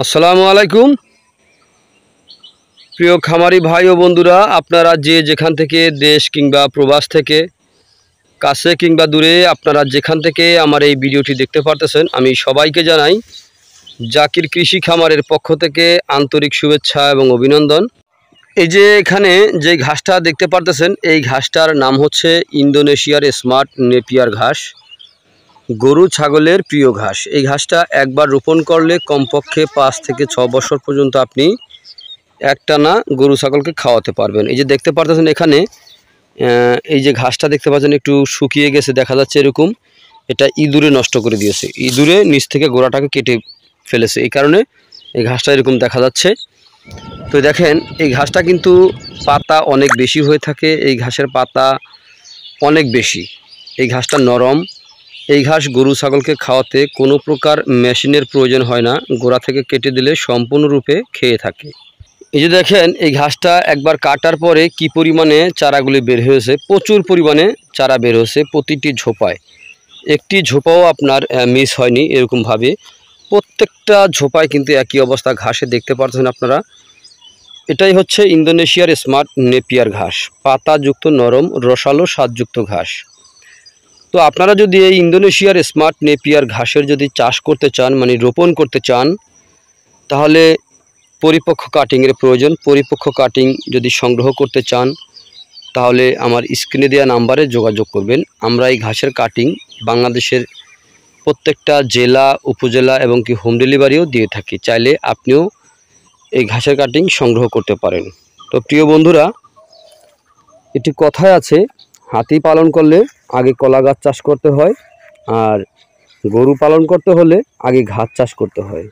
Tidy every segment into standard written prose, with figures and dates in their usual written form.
আসসালামু আলাইকুম প্রিয় খামারি ভাই ও বন্ধুরা, আপনারা যে যেখান থেকে দেশ কিংবা প্রবাস থেকে কাছে কিংবা দূরে আপনারা যেখান থেকে আমার এই ভিডিওটি দেখতে পারতেছেন, আমি সবাইকে জানাই জাকির কৃষি খামারের পক্ষ থেকে আন্তরিক শুভেচ্ছা এবং অভিনন্দন। এই যে এখানে যে ঘাসটা দেখতে পারতেছেন, এই ঘাসটার নাম হচ্ছে ইন্দোনেশিয়ার স্মার্ট নেপিয়ার ঘাস, গরু ছাগলের প্রিয় ঘাস। এই ঘাসটা একবার রোপণ করলে কমপক্ষে 5 থেকে 6 বছর পর্যন্ত আপনি একটানা গরু ছাগলকে খাওয়াতে পারবেন। এই যে দেখতে পারতেছেন এখানে এই যে ঘাসটা দেখতে পাচ্ছেন একটু শুকিয়ে গেছে দেখা যাচ্ছে এরকম, এটা ইঁদুরে নষ্ট করে দিয়েছে, ইঁদুরে নিচ থেকে গোড়াটাকে কেটে ফেলেছে, এই কারণে এই ঘাসটা এরকম দেখা যাচ্ছে। তো দেখেন এই ঘাসটা কিন্তু পাতা অনেক বেশি হয়ে থাকে, এই ঘাসের পাতা অনেক বেশি, এই ঘাসটা নরম। এই ঘাস গরু ছাগলকে খাওয়াতে কোনো প্রকার মেশিনের প্রয়োজন হয় না, গোড়া থেকে কেটে দিলে সম্পূর্ণরূপে খেয়ে থাকে। এই যে দেখেন এই ঘাসটা একবার কাটার পরে কি পরিমাণে চারাগুলি বের হয়েছে, প্রচুর পরিমাণে চারা বের হয়েছে প্রতিটি ঝোপায়, একটি ঝোপাও আপনার মিস হয়নি। এরকমভাবে প্রত্যেকটা ঝোপায় কিন্তু একই অবস্থা ঘাসে দেখতে পাচ্ছেন আপনারা। এটাই হচ্ছে ইন্দোনেশিয়ার স্মার্ট নেপিয়ার ঘাস, পাতাযুক্ত নরম রসালো স্বাদযুক্ত ঘাস। তো আপনারা যদি এই ইন্দোনেশিয়ার স্মার্ট নেপিয়ার ঘাসের যদি চাষ করতে চান, মানে রোপণ করতে চান, তাহলে পরিপক্ক কাটিংয়ের প্রয়োজন। পরিপক্ক কাটিং যদি সংগ্রহ করতে চান তাহলে আমার স্ক্রিনে দেওয়া নাম্বারে যোগাযোগ করবেন। আমরা এই ঘাসের কাটিং বাংলাদেশের প্রত্যেকটা জেলা উপজেলা এবং কি হোম ডেলিভারিও দিয়ে থাকি, চাইলে আপনিও এই ঘাসের কাটিং সংগ্রহ করতে পারেন। তো প্রিয় বন্ধুরা, এটি কথায় আছে, হাতি পালন করলে আগে কলা গাছ চাষ করতে হয়, আর গরু পালন করতে হলে আগে ঘাস চাষ করতে হয়।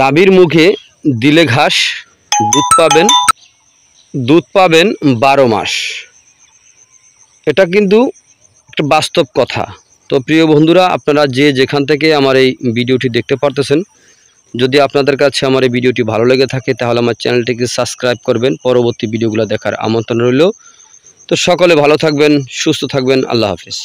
গাভীর মুখে দিলে ঘাস, দুধ পাবেন 12 মাস। এটা কিন্তু একটা বাস্তব কথা। তো প্রিয় বন্ধুরা, আপনারা যে যেখান থেকে আমার এই ভিডিওটি দেখতে পারতেছেন, যদি আপনাদের কাছে আমার এই ভিডিওটি ভালো লেগে থাকে তাহলে আমার চ্যানেলটিকে সাবস্ক্রাইব করবেন, পরবর্তী ভিডিওগুলো দেখার আমন্ত্রণ রইল। তো সকলে ভালো থাকবেন, সুস্থ থাকবেন, আল্লাহ হাফিজ।